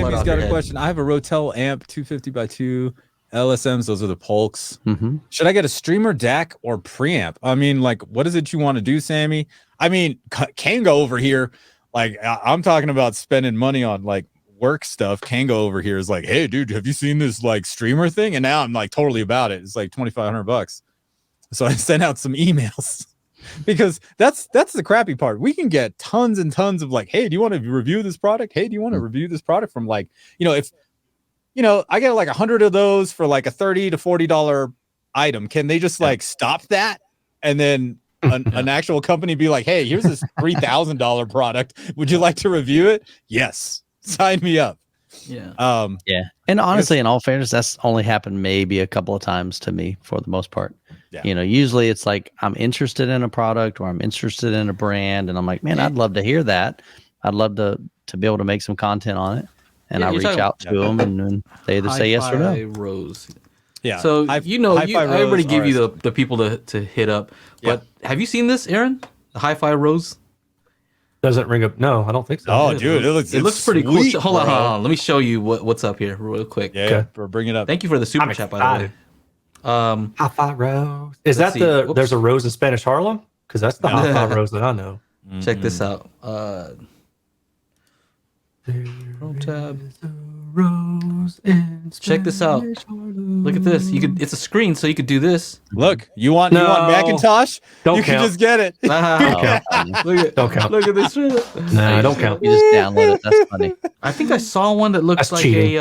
Sammy's got a question. I have a Rotel amp 250 by 2 LSMs. Those are the Polks. Should I get a streamer, DAC, or preamp? I mean, like, what is it you want to do, Sammy? I mean, Kango over here, like, I'm talking about spending money on like work stuff. Kango over here is like, hey, dude, have you seen this like streamer thing? And now I'm like totally about it. It's like $2,500. So I sent out some emails. Because that's the crappy part. We can get tons and tons of like, hey, do you want to review this product? Hey, do you want to review this product from like, if I get like 100 of those for like a $30 to $40 item. Can they just like stop that? And then an actual company be like, hey, here's this $3,000 product. Would you like to review it? Yes. Sign me up. Yeah. And honestly, in all fairness, that's only happened maybe a couple of times to me for the most part. Yeah. Usually it's like I'm interested in a product or I'm interested in a brand, and I'm like, man, I'd love to hear that. I'd love to be able to make some content on it. And I reach out to them, and they either say yes or no. HiFi Rose. Yeah. So I already give you the people to hit up. But have you seen this, Aaron? The HiFi Rose? Doesn't ring up. No, I don't think so. Oh, dude, it looks pretty sweet, cool. Hold on. Let me show you what's up here real quick. Yeah, bring it up. Thank you for the super chat, by the way. HiFi Rose. Is that there's a Rose in Spanish Harlem? Because that's the HiFi Rose that I know. Check this out. Check this out. Look at this. It's a screen, so you could do this. Look, you want Macintosh? Don't you count. can just get it. Don't count. Look at this. No, don't count. You just download it. That's funny. I think I saw one that looks like cheating.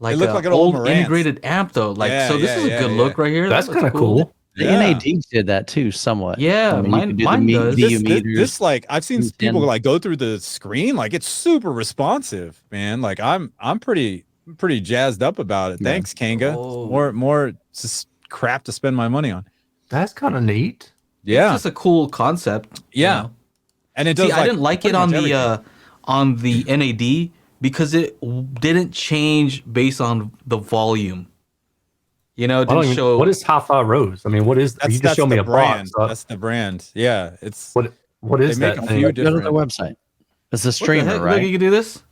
like an old Marantz. integrated amp though. So this is a good look right here. That's kind of cool. The NAD did that too, somewhat. Yeah, mine does. This like I've seen people like go through the screen, like it's super responsive, man. Like I'm pretty jazzed up about it. Thanks, Kanga. More crap to spend my money on. That's kind of neat. Yeah, it's just a cool concept. Yeah, and it does. I didn't like it on the NAD because it didn't change based on the volume. It didn't show. What is HiFi Rose? I mean, what is? You just show me a brand. box. That's the brand. Yeah, it's what is that? Go to their website. It's a streamer, right? Look, you can do this.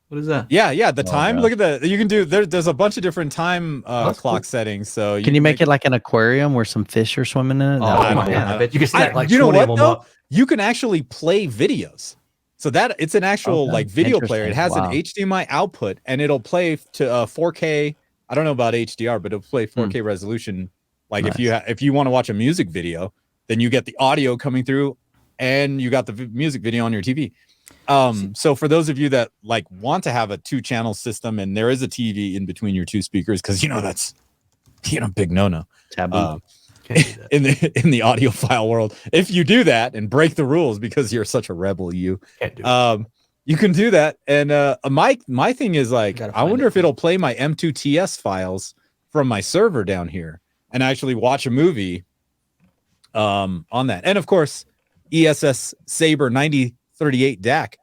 What is that? Yeah. The time. Look at that. You can do. There's a bunch of different time clock settings. So can you make it like an aquarium where some fish are swimming in it? I bet you can stack like 20 of them up. You can actually play videos. So that it's an actual like video player. It has an HDMI output, and it'll play to 4K. I don't know about HDR, but it'll play 4K resolution. Like if you want to watch a music video, then you get the audio coming through, and you got the music video on your TV. So for those of you that like want to have a 2-channel system, and there is a TV in between your 2 speakers, because that's big no taboo in the audiophile world. If you do that and break the rules because you're such a rebel, you can't do it. You can do that, and my thing is like, I wonder if it'll play my M2TS files from my server down here and actually watch a movie on that. And of course, ESS Saber 9038 DAC.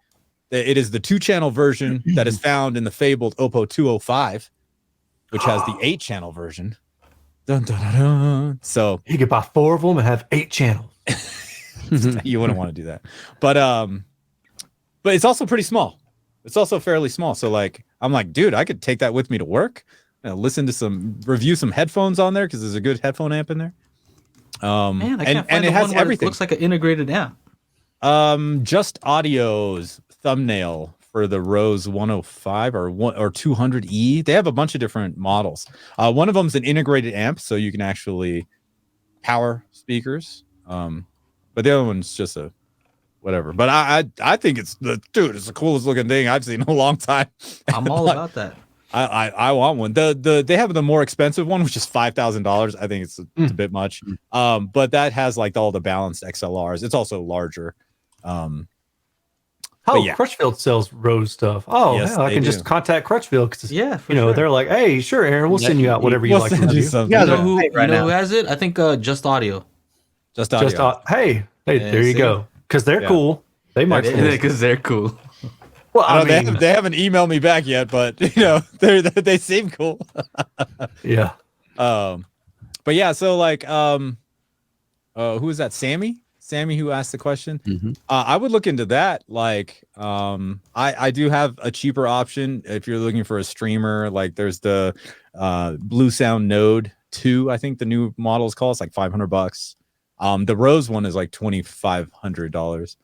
It is the 2-channel version that is found in the fabled Oppo 205, which has the 8-channel version. Dun, dun, dun, dun. So you could buy 4 of them and have 8 channels. You wouldn't want to do that, but it's also pretty small. It's also fairly small. So like, I'm like, dude, I could take that with me to work, listen to review some headphones on there, because there's a good headphone amp in there. Man, I can't find it has everything. It looks like an integrated amp. Just Audio's thumbnail for the Rose 105 or 200E. They have a bunch of different models. One of them is an integrated amp, so you can actually power speakers. But the other one's just a whatever. But I think it's the coolest looking thing I've seen in a long time. I'm all about that. I want one. They have the more expensive one, which is $5,000. I think it's a bit much. But that has like all the balanced XLRs. It's also larger. Crutchfield sells Rose stuff. Oh, yes, I can just contact Crutchfield because they're like, hey, sure, Aaron, we'll send you out whatever you like to do. You know who has it? I think Just Audio. Just Audio. Hey, there you go. Because they're cool. They might because they're cool. Well, I mean, they haven't emailed me back yet, but they seem cool. Yeah. But yeah, so like who is that? Sammy Sammy, who asked the question. I would look into that. Like, I do have a cheaper option if you're looking for a streamer. Like, there's the Blue Sound Node 2. I think the new model is called. It's like $500. The Rose one is like $2,500.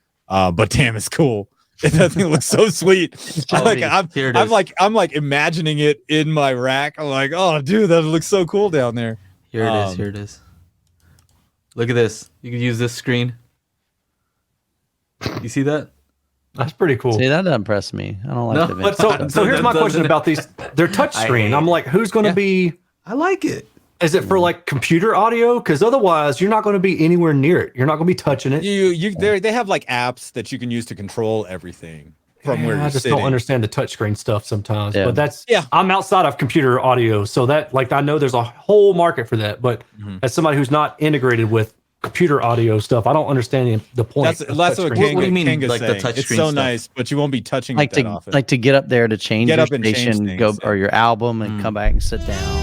But damn, it's cool. That thing looks so sweet. I'm like imagining it in my rack. I'm like, oh, dude, that looks so cool down there. Here it is. Here it is. Look at this. You can use this screen. You see that? That's pretty cool. See, that doesn't impress me. I don't like But so here's my question about these. They're touchscreen. I'm like, who's going to be? I like it. Is it for like computer audio? Because otherwise, you're not going to be anywhere near it. You're not going to be touching it. They have like apps that you can use to control everything from where you're I just sitting. don't understand the touchscreen stuff sometimes. Yeah. But I'm outside of computer audio, so that like I know there's a whole market for that. But as somebody who's not integrated with computer audio stuff, I don't understand the point. That's what Kanga, what do you mean, Kanga's like saying. the touch It's screen so stuff? nice, but you won't be touching like it that often. Like to get up there to change your station, or your album, and come back and sit down.